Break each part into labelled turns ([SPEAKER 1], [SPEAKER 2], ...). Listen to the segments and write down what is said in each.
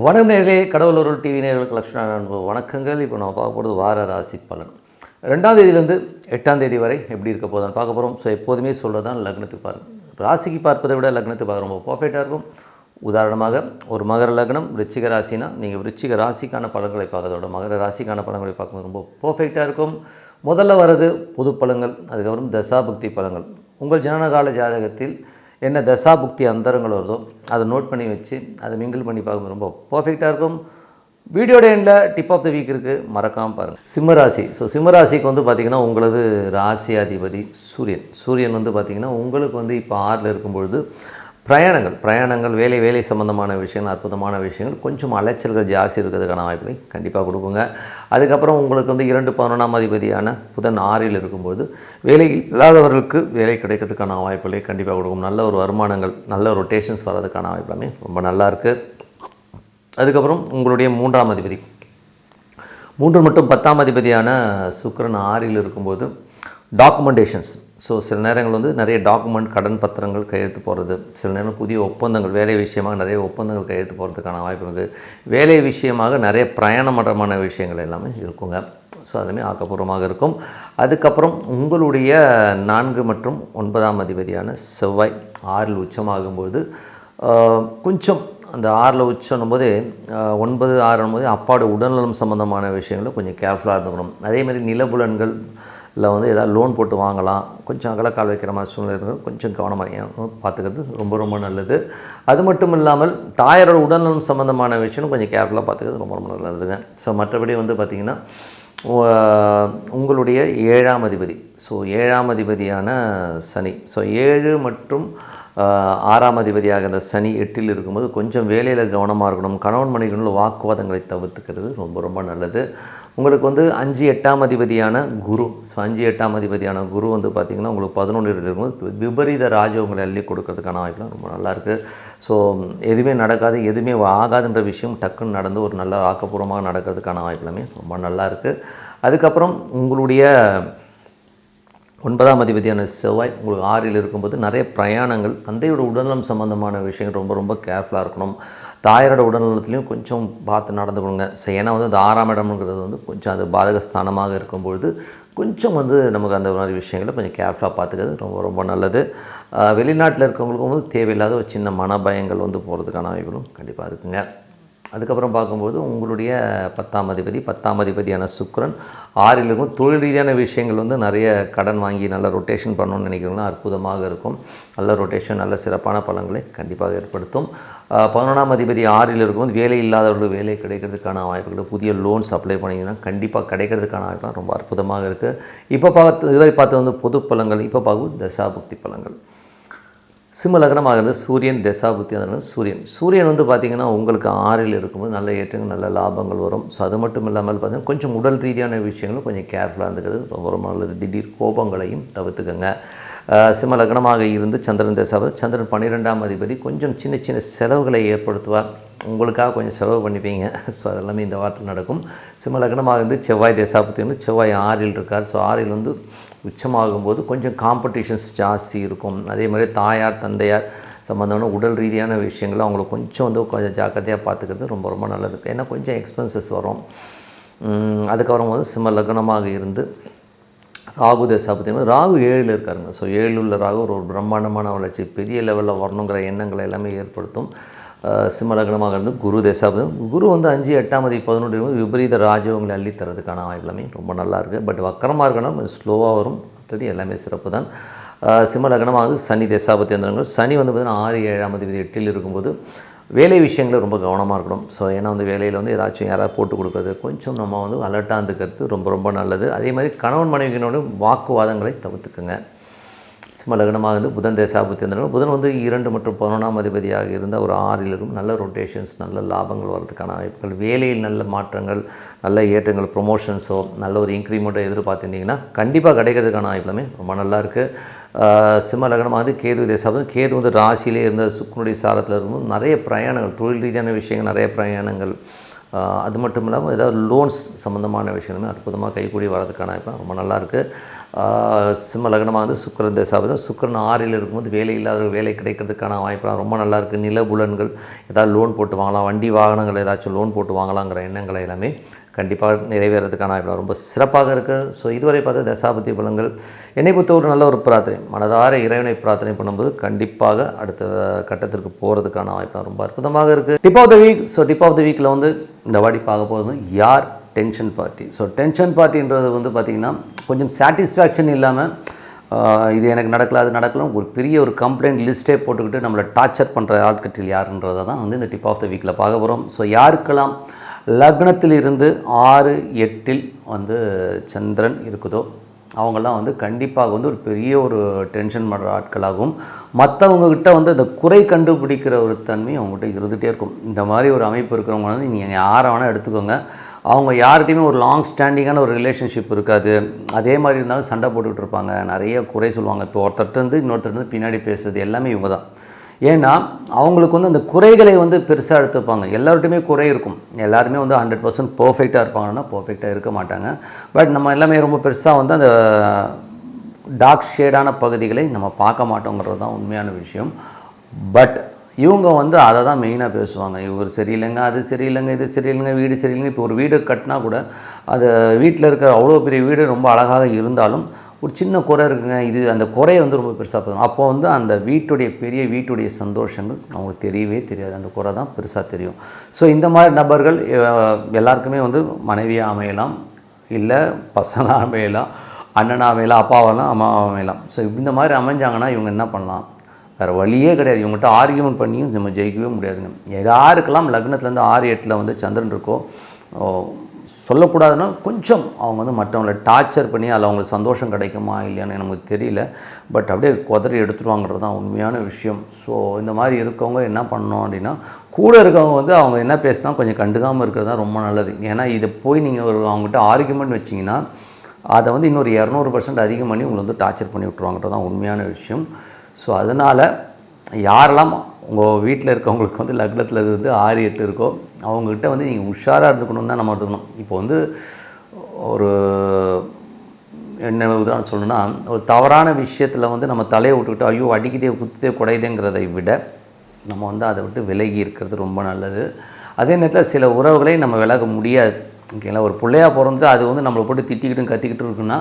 [SPEAKER 1] வணக்கம் நேயர்களே, கடவுள் அருள் டிவி நேயர்களுக்கு லக்ஷ்மண அன்பு வணக்கங்கள். இப்போ நம்ம பார்க்க போகிறது வார ராசி பலன் 2ஆம் தேதியிலேருந்து 8ஆம் தேதி வரை எப்படி இருக்க போதுன்னு பார்க்க போகிறோம். ஸோ எப்போதுமே சொல்கிறது தான் லக்னத்துக்கு பாருங்கள். ராசிக்கு பார்ப்பதை விட லக்னத்துக்கு பார்க்க ரொம்ப பர்ஃபெக்டாக இருக்கும். உதாரணமாக ஒரு மகர லக்னம் விருச்சிக ராசினா நீங்கள் விருச்சிக ராசிக்கான பலன்களை பார்க்கறதோட மகர ராசிக்கான பலன்களை பார்க்கும்போது ரொம்ப பர்ஃபெக்டாக இருக்கும். முதல்ல வர்றது பொது பலன்கள், அதுக்கப்புறம் தசாபுக்தி பலன்கள். உங்கள் ஜனனகால ஜாதகத்தில் என்ன தசாபுக்தி அந்தரங்கள் வருதோ அதை நோட் பண்ணி வச்சு அதை மிங்கிள் பண்ணி பார்க்கும்போது ரொம்ப பர்ஃபெக்டாக இருக்கும். வீடியோட எண்டில் டிப் ஆஃப் த வீக் இருக்குது, மறக்காமல் பாருங்கள். சிம்மராசி. ஸோ சிம்மராசிக்கு வந்து பார்த்திங்கன்னா உங்களது ராசி அதிபதி சூரியன் வந்து பார்த்திங்கன்னா உங்களுக்கு வந்து இப்போ 6ல் இருக்கும்பொழுது பிரயாணங்கள் வேலை சம்மந்தமான விஷயங்கள், அற்புதமான விஷயங்கள், கொஞ்சம் அலைச்சல்கள் ஜாஸ்தி இருக்கிறதுக்கான வாய்ப்புகளை கண்டிப்பாக கொடுக்குங்க. அதுக்கப்புறம் உங்களுக்கு வந்து 2-11ஆம் அதிபதியான புதன் 6ல் இருக்கும்போது வேலை இல்லாதவர்களுக்கு வேலை கிடைக்கிறதுக்கான வாய்ப்புகளை கண்டிப்பாக கொடுக்கும். நல்ல ஒரு வருமானங்கள், நல்ல ரொட்டேஷன்ஸ் வர்றதுக்கான வாய்ப்புலாமே ரொம்ப நல்லாயிருக்கு. அதுக்கப்புறம் உங்களுடைய 3ஆம் அதிபதி 3 மற்றும் 10ஆம் அதிபதியான சுக்கிரன் 6ல் இருக்கும்போது டாக்குமெண்டேஷன்ஸ். ஸோ சில நேரங்கள் வந்து நிறைய டாக்குமெண்ட், கடன் பத்திரங்கள் கையெழுத்து போகிறது, சில நேரம் புதிய ஒப்பந்தங்கள், வேலை விஷயமாக நிறைய ஒப்பந்தங்கள் கையெழுத்து போகிறதுக்கான வாய்ப்பு இருக்குது. வேலை விஷயமாக நிறைய பிரயாணமரமான விஷயங்கள் எல்லாமே இருக்குங்க. ஸோ அதுலேயுமே ஆக்கப்பூர்வமாக இருக்கும். அதுக்கப்புறம் உங்களுடைய 4 மற்றும் 9ஆம் அதிபதியான செவ்வாய் 6ல் உச்சமாகும்போது கொஞ்சம் அந்த 6ல் உச்சம் போது 9, 6 போது அப்பாவோட உடல்நலம் சம்மந்தமான விஷயங்களும் கொஞ்சம் கேர்ஃபுல்லாக இருந்துக்கணும். அதேமாதிரி நிலபுலன்கள் இல்லை வந்து ஏதாவது லோன் போட்டு வாங்கலாம், கொஞ்சம் அகலக்கால் வைக்கிற மாதிரி சூழ்நிலை இருக்கிறது, கொஞ்சம் கவனமாக பார்த்துக்கிறது ரொம்ப நல்லது. அது மட்டும் இல்லாமல் தாயாரோட உடல்நலம் சம்மந்தமான விஷயம் கொஞ்சம் கேர்ஃபுல்லாக பார்த்துக்கிறது ரொம்ப நல்லதுங்க. ஸோ மற்றபடி வந்து பார்த்திங்கன்னா உங்களுடைய 7ஆம் அதிபதி, ஸோ 7ஆம் அதிபதியான சனி, ஸோ 7 மற்றும் 6ஆம் அதிபதியாக இந்த சனி 8ல் இருக்கும்போது கொஞ்சம் வேலையில் கவனமாக இருக்கணும். கணவன் மனைவிக்குள்ள வாக்குவாதங்களை தவிர்த்துக்கிறது ரொம்ப நல்லது. உங்களுக்கு வந்து 5-8ஆம் அதிபதியான குரு, ஸோ 5-8ஆம் அதிபதியான குரு வந்து பார்த்திங்கன்னா உங்களுக்கு 11ல் இருக்கும்போது விபரீத ராஜயோகங்களை அள்ளி கொடுக்கறதுக்கான வாய்ப்புலாம் ரொம்ப நல்லாயிருக்கு. ஸோ எதுவுமே நடக்காது, எதுவுமே ஆகாதுன்ற விஷயம் டக்குன்னு நடந்து ஒரு நல்ல ஆக்கப்பூர்வமாக நடக்கிறதுக்கான வாய்ப்புலாமே ரொம்ப நல்லாயிருக்கு. அதுக்கப்புறம் உங்களுடைய 9ஆம் அதிபதியான செவ்வாய் உங்களுக்கு 6ல் இருக்கும்போது நிறைய பிரயாணங்கள், தந்தையோட உடல்நலம் சம்மந்தமான விஷயங்கள் ரொம்ப கேர்ஃபுல்லாக இருக்கணும். தாயாரோட உடல்நலத்துலேயும் கொஞ்சம் பார்த்து நடந்துக்கணுங்க. ஸோ ஏன்னா வந்து அந்த 6ஆம் இடம்ங்கிறது வந்து கொஞ்சம் அது பாதகஸ்தானமாக இருக்கும்பொழுது கொஞ்சம் வந்து நமக்கு அந்த மாதிரி விஷயங்களை கொஞ்சம் கேர்ஃபுல்லாக பார்த்துக்கிறது ரொம்ப நல்லது. வெளிநாட்டில் இருக்கவங்களுக்கும் வந்து தேவையில்லாத ஒரு சின்ன மனபயங்கள் வந்து போகிறதுக்கான வாய்ப்புகளும் கண்டிப்பாக இருக்குங்க. அதுக்கப்புறம் பார்க்கும்போது உங்களுடைய 10ஆம் அதிபதியான சுக்கிரன் 6ல் இருக்கும். தொழில் ரீதியான விஷயங்கள் வந்து நிறைய கடன் வாங்கி நல்ல ரொட்டேஷன் பண்ணணும்னு நினைக்கிறீங்கன்னா அற்புதமாக இருக்கும். நல்ல ரொட்டேஷன், நல்ல சிறப்பான பலன்களை கண்டிப்பாக ஏற்படுத்தும். 11ஆம் அதிபதி 6ல் இருக்கும்போது வேலை இல்லாதவர்களுக்கு வேலை கிடைக்கிறதுக்கான வாய்ப்புகள், புதிய லோன்ஸ் அப்ளை பண்ணிங்கன்னா கண்டிப்பாக கிடைக்கிறதுக்கான வாய்ப்புலாம் ரொம்ப அற்புதமாக இருக்குது. இப்போ இதுவரை பார்த்து வந்து பொது பலன்கள், இப்போ பார்க்கும் தசாபுக்தி பலன்கள். சிம்ம லக்னமாகிறது சூரியன் தசாபுத்தி. அதனால் சூரியன் வந்து பார்த்திங்கன்னா உங்களுக்கு 6ல் இருக்கும்போது நல்ல ஏற்றங்கள், நல்ல லாபங்கள் வரும். ஸோ அது மட்டும் இல்லாமல் பார்த்திங்கன்னா கொஞ்சம் உடல் ரீதியான விஷயங்களும் கொஞ்சம் கேர்ஃபுல்லாக இருந்துக்கிறது ரொம்ப நல்லது. திடீர் கோபங்களையும் தவிர்த்துக்கங்க. சிம்ம லக்னமாக இருந்து சந்திரன் தசாபதி, சந்திரன் 12ஆம் அதிபதி கொஞ்சம் சின்ன செலவுகளை ஏற்படுத்துவார். உங்களுக்காக கொஞ்சம் செலவு பண்ணிப்பீங்க. ஸோ அதெல்லாமே இந்த வாரத்தில் நடக்கும். சிம்ம லக்னமாக இருந்து செவ்வாய் தசாபதி வந்து செவ்வாய் 6ல் இருக்கார். ஸோ 6ல் வந்து உச்சமாகும்போது கொஞ்சம் காம்படிஷன்ஸ் ஜாஸ்தி இருக்கும். அதே மாதிரி தாயார் தந்தையார் சம்மந்தமான உடல் ரீதியான விஷயங்கள் அவங்களுக்கு கொஞ்சம் ஜாக்கிரதையாக பார்த்துக்கிறது ரொம்ப நல்லது. ஏன்னா கொஞ்சம் எக்ஸ்பென்சஸ் வரும். அதுக்கப்புறம் வந்து சிம்ம லக்னமாக இருந்து ராகு தசாபதி, ராகு 7ல் இருக்காருங்க. ஸோ 7ல் உள்ள ராகு ஒரு பிரம்மாண்டமான வளர்ச்சி, பெரிய லெவலில் வரணுங்கிற எண்ணங்களை எல்லாமே ஏற்படுத்தும். சிம்ம லக்னமாக இருந்து குரு தசாபதி, குரு வந்து 5-8ஆம் அதிபதி 11 விபரீத ராஜயோகங்களை அள்ளித்தரதுக்கான வாய்ப்பு எல்லாமே ரொம்ப நல்லாயிருக்கு. பட் வக்கரமாக இருக்கணும், கொஞ்சம் ஸ்லோவாக வரும். மற்றது எல்லாமே சிறப்பு தான். சிம்ம லக்னமாக சனி தசாபதி அந்தரங்கள். சனி வந்து பார்த்திங்கன்னா 6-7ஆம் அதிபதி 8ல் இருக்கும்போது வேலை விஷயங்களில் ரொம்ப கவனமாக இருக்கணும். ஸோ ஏன்னா வந்து வேலையில் வந்து ஏதாச்சும் யாராவது போட்டு கொடுக்குறது, கொஞ்சம் நம்ம வந்து அலர்ட்டாக இருந்துக்கிறது ரொம்ப நல்லது. அதே மாதிரி கணவன் மனைவியினோட வாக்குவாதங்களை தவிர்த்துக்குங்க. சிம்ம லக்னமாக இருந்து புதன் தசாபுத்தி இருந்தாலும் புதன் வந்து 2 மற்றும் 11ஆம் அதிபதியாக இருந்த ஒரு 6ல் இருக்கும். நல்ல ரொட்டேஷன்ஸ், நல்ல லாபங்கள் வரதுக்கான வாய்ப்புகள், வேலையில் நல்ல மாற்றங்கள், நல்ல ஏற்றங்கள், ப்ரொமோஷன்ஸோ நல்ல ஒரு இன்க்ரிமெண்ட்டோ எதிர்பார்த்துருந்தீங்கன்னா கண்டிப்பாக கிடைக்கிறதுக்கான வாய்ப்புலாமே ரொம்ப நல்லாயிருக்கு. சிம்ம லக்னமாக வந்து கேது தசாபதி, கேது வந்து ராசியிலே இருந்த சுக்கிரனுடைய சாரத்தில் இருக்கும்போது நிறைய பிரயாணங்கள், தொழில் ரீதியான விஷயங்கள், நிறைய பிரயாணங்கள், அது மட்டும் இல்லாமல் ஏதாவது லோன்ஸ் சம்மந்தமான விஷயங்களுமே அற்புதமாக கைக்கூடி வரதுக்கான வாய்ப்பு ரொம்ப நல்லாயிருக்கு. சிம்ம லக்னமாக வந்து சுக்கிரன் தசாபதி, சுக்கிரன் 6ல் இருக்கும்போது வேலை இல்லாத வேலை கிடைக்கிறதுக்கான வாய்ப்புலாம் ரொம்ப நல்லாயிருக்கு. நிலபுலன்கள் ஏதாவது லோன் போட்டு வாங்கலாம், வண்டி வாகனங்கள் ஏதாச்சும் லோன் போட்டு வாங்கலாங்கிற எண்ணங்களை எல்லாமே கண்டிப்பாக நிறைவேறதுக்கான வாய்ப்பு ரொம்ப சிறப்பாக இருக்குது. ஸோ இதுவரை பார்த்த தசாபதி பலன்கள் என்னை பொறுத்த ஒரு நல்ல ஒரு பிரார்த்தனை, மனதார இறைவனை பிரார்த்தனை பண்ணும்போது கண்டிப்பாக அடுத்த கட்டத்திற்கு போகிறதுக்கான வாய்ப்பு ரொம்ப அற்புதமாக இருக்குது. Tip of the week. So tip of the வீக்கில் வந்து இந்த வாடி பார்க்க போகிறது யார் டென்ஷன் பார்ட்டி. ஸோ டென்ஷன் பார்ட்டின்றது வந்து பார்த்திங்கன்னா கொஞ்சம் சாட்டிஸ்ஃபேக்ஷன் இல்லாமல் இது எனக்கு நடக்கல அது நடக்கலாம் ஒரு பெரிய ஒரு கம்ப்ளைண்ட் லிஸ்ட்டே போட்டுக்கிட்டு நம்மளை டார்ச்சர் பண்ணுற ஆட்கட்டில் யாருன்றதை தான் வந்து இந்த டிப் ஆஃப் த வீக்கில் பார்க்க போகிறோம். ஸோ யாருக்கெல்லாம் லக்னத்தில் இருந்து 6, 8ல் வந்து சந்திரன் இருக்குதோ அவங்கெல்லாம் வந்து கண்டிப்பாக வந்து ஒரு பெரிய ஒரு டென்ஷன் பண்ணுற ஆட்களாகவும், மற்றவங்கக்கிட்ட வந்து அந்த குறை கண்டுபிடிக்கிற ஒரு தன்மை அவங்ககிட்ட இருந்துகிட்டே இருக்கும். இந்த மாதிரி ஒரு அமைப்பு இருக்கிறவங்க வந்து நீங்கள் யாரை வேணால் எடுத்துக்கோங்க, அவங்க யார்கிட்டையுமே ஒரு லாங் ஸ்டாண்டிங்கான ஒரு ரிலேஷன்ஷிப் இருக்காது. அதே மாதிரி இருந்தாலும் சண்டை போட்டுக்கிட்டு இருப்பாங்க, நிறைய குறை சொல்லுவாங்க. இப்போ ஒருத்தர்கிட்ட இன்னொருத்தர் பின்னாடி பேசுகிறது எல்லாமே இவங்க தான். ஏன்னா அவங்களுக்கு வந்து அந்த குறைகளை வந்து பெருசாக எடுத்துப்பாங்க. எல்லார்ட்டையுமே குறை இருக்கும், எல்லாருமே வந்து 100% பர்ஃபெக்டாக இருப்பாங்கன்னா பர்ஃபெக்டாக இருக்க மாட்டாங்க. பட் நம்ம எல்லாமே ரொம்ப பெருசாக வந்து அந்த டார்க் ஷேடான பகுதிகளை நம்ம பார்க்க மாட்டோங்கிறது தான் உண்மையான விஷயம். பட் இவங்க வந்து அதை தான் மெயினாக பேசுவாங்க. இவர் சரியில்லைங்க, அது சரியில்லைங்க, இது சரியில்லைங்க, வீடு சரியில்லைங்க. இப்போ ஒரு வீடு கட்டினா கூட அது வீட்டில் இருக்க அவ்வளோ பெரிய வீடு ரொம்ப அழகாக இருந்தாலும் ஒரு சின்ன குறை இருக்குங்க, இது அந்த குறையை வந்து ரொம்ப பெருசாக போகும். அப்போ வந்து அந்த வீட்டுடைய சந்தோஷங்கள் அவங்களுக்கு தெரியவே தெரியாது, அந்த குறை தான் பெருசாக தெரியும். ஸோ இந்த மாதிரி நபர்கள் எல்லாருக்குமே வந்து மனைவியாக அமையலாம், இல்லை பசங்களாக அமையலாம், அண்ணனாக அமையலாம், அப்பாவெல்லாம் அம்மாவாக அமையலாம். ஸோ இந்த மாதிரி அமைஞ்சாங்கன்னா இவங்க என்ன பண்ணலாம், வேறு வழியே கிடையாது. இவங்ககிட்ட ஆர்கியூமெண்ட் பண்ணியும் நம்ம ஜெயிக்கவே முடியாதுங்க. யாருக்கெல்லாம் லக்னத்துலேருந்து 6, 8ல் வந்து சந்திரன் இருக்கோ சொல்லக்கூடாதுன்னா கொஞ்சம் அவங்க வந்து மற்றவங்களை டார்ச்சர் பண்ணி அதில் அவங்களுக்கு சந்தோஷம் கிடைக்குமா இல்லையான்னு நமக்கு தெரியல. பட் அப்படியே குதறி எடுத்துருவாங்கிறது தான் உண்மையான விஷயம். ஸோ இந்த மாதிரி இருக்கவங்க என்ன பண்ணணும் அப்படின்னா, கூட இருக்கவங்க வந்து அவங்க என்ன பேசினா கொஞ்சம் கண்டுக்காமல் இருக்கிறது தான் ரொம்ப நல்லது. ஏன்னா இதை போய் நீங்கள் அவங்ககிட்ட ஆர்கியூமெண்ட் வச்சிங்கன்னா அதை வந்து இன்னொரு 200% அதிகம் பண்ணி உங்களை வந்து டார்ச்சர் பண்ணி விட்ருவாங்கிறது தான் உண்மையான விஷயம். ஸோ அதனால் யாரெல்லாம் உங்கள் வீட்டில் இருக்கவங்களுக்கு வந்து லக்னத்தில் வந்து 6, 8 இருக்கோ அவங்கக்கிட்ட வந்து நீங்கள் உஷாராக இருந்துக்கணும் தான் நம்ம எடுத்துக்கணும். இப்போ வந்து ஒரு என்ன உதாரணம் சொல்லணும்னா, ஒரு தவறான விஷயத்தில் வந்து நம்ம தலையை விட்டுக்கிட்டு ஐயோ அடிக்குதே குத்துதே குடையுதேங்கிறதை விட நம்ம வந்து அதை விட்டு விலகி இருக்கிறது ரொம்ப நல்லது. அதே நேரத்தில் சில உறவுகளை நம்ம விலக முடியாது. ஓகேங்களா, ஒரு பிள்ளையாக பிறந்துட்டு அது வந்து நம்மளை போட்டு திட்டிக்கிட்டு கத்திக்கிட்டு இருக்குன்னா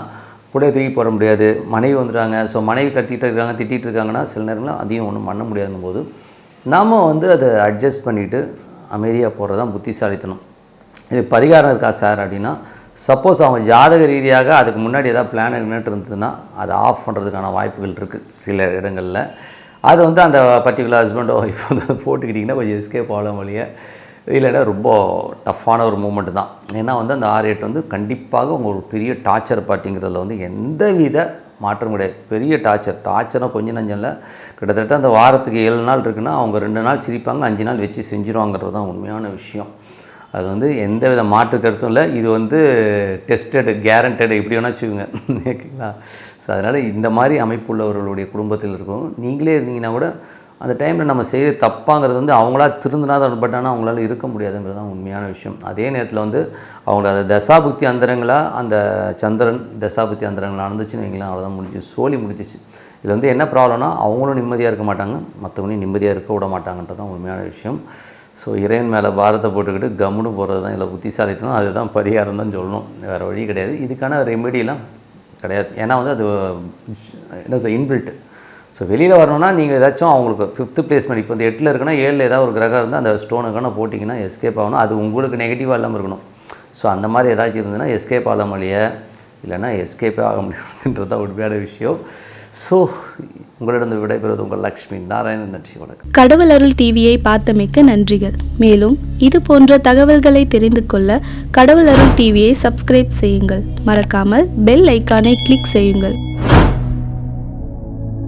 [SPEAKER 1] கூட தூக்கி போட முடியாது. மனைவி வந்துடுறாங்க, ஸோ மனைவி கத்திக்கிட்டு இருக்காங்க திட்டிகிட்டு இருக்காங்கன்னா சில நேரங்களில் அதையும் ஒன்றும் பண்ண முடியாதுங்கும் போது நாம் வந்து அதை அட்ஜஸ்ட் பண்ணிவிட்டு அமைதியாக போகிறது தான் புத்திசாலித்தனம். இது பரிகாரம் இருக்கா சார் அப்படின்னா, சப்போஸ் அவங்க ஜாதக ரீதியாக அதுக்கு முன்னாடி ஏதாவது பிளான் நின்றுட்டு இருந்ததுன்னா அதை ஆஃப் பண்ணுறதுக்கான வாய்ப்புகள் இருக்குது சில இடங்களில். அது வந்து அந்த பர்டிகுலர் ஹஸ்பண்டோ ஒய்ஃப் வந்து போட்டுக்கிட்டிங்கன்னா கொஞ்சம் எஸ்கேப் ஆகலாம் வழியே, இல்லைன்னா ரொம்ப டஃப்பான ஒரு மூமெண்ட் தான். ஏன்னா வந்து அந்த 6, 8 வந்து கண்டிப்பாக உங்கள் ஒரு பெரிய டார்ச்சர் பார்ட்டிங்கிறதுல வந்து எந்த வித மாற்றம் கிடையாது. பெரிய டார்ச்சராக கொஞ்சம் நஞ்சம் இல்லை. கிட்டத்தட்ட அந்த வாரத்துக்கு 7 நாள் இருக்குன்னா அவங்க 2 நாள் சிரிப்பாங்க, 5 நாள் வச்சு செஞ்சுருவாங்கிறது தான் உண்மையான விஷயம். அது வந்து எந்த வித மாற்று கருத்தும் இல்லை. இது வந்து டெஸ்டடு கேரண்டடு இப்படி வேணா வச்சுக்கோங்க, ஓகேங்களா. ஸோ அதனால் இந்த மாதிரி அமைப்புள்ளவர்களுடைய குடும்பத்தில் இருக்கவங்க நீங்களே இருந்தீங்கன்னா கூட அந்த டைமில் நம்ம செய்கிற தப்பாங்கிறது வந்து அவங்களா திருந்தினா தான், பட் ஆனால் அவங்களால இருக்க முடியாதுங்கிறது தான் உண்மையான விஷயம். அதே நேரத்தில் வந்து அவங்கள அந்த தசாபுக்தி அந்தரங்களாக அந்த சந்திரன் தசாபுக்தி அந்தரங்கள் நடந்துச்சுன்னு வைங்களேன், அவ்வளோதான் முடிஞ்சிச்சு, சோழி முடிஞ்சிச்சு. இதில் வந்து என்ன ப்ராப்ளம்னா அவங்களும் நிம்மதியாக இருக்க மாட்டாங்க, மற்றவங்களையும் நிம்மதியாக இருக்க விட மாட்டாங்கன்றது தான் உண்மையான விஷயம். ஸோ இறைவன் மேலே பாரத்தை போட்டுக்கிட்டு கம்முன்னு போகிறது தான் இல்லை புத்திசாலித்தனம், அதுதான் பரிகாரம் தான் சொல்லணும், வேறு வழி கிடையாது. இதுக்கான ரெமெடியெலாம் கிடையாது. ஏன்னா வந்து அது என்ன சொல் இன்பில்ட்டு. ஸோ வெளியில் வரணும்னா நீங்கள் ஏதாச்சும் அவங்களுக்கு 5th பிளேஸ்மெண்ட் இப்போ வந்து 8ல் இருக்குன்னா 7ல் ஏதாவது ஒரு கிரகம் இருந்தால் அந்த ஸ்டோனுக்கான போட்டிங்கன்னா எஸ்கேப் ஆகணும். அது உங்களுக்கு நெகட்டிவாக இல்லாமல் இருக்கணும். ஸோ அந்த மாதிரி ஏதாச்சும் இருந்ததுன்னா எஸ்கேப் ஆக முடிய, இல்லைன்னா எஸ்கேப்பே ஆக முடியாதுன்றது தான் உண்மையான விஷயம். ஸோ உங்களிடம் விடைபெறுவது உங்கள் லக்ஷ்மி நாராயணன். நன்றி, வணக்கம்.
[SPEAKER 2] கடவுள் அருள் டிவியை பார்த்தமைக்க நன்றிகள். மேலும் இது போன்ற தகவல்களை தெரிந்து கொள்ள கடவுள் அருள் டிவியை சப்ஸ்கிரைப் செய்யுங்கள். மறக்காமல் பெல் ஐக்கானை கிளிக் செய்யுங்கள்.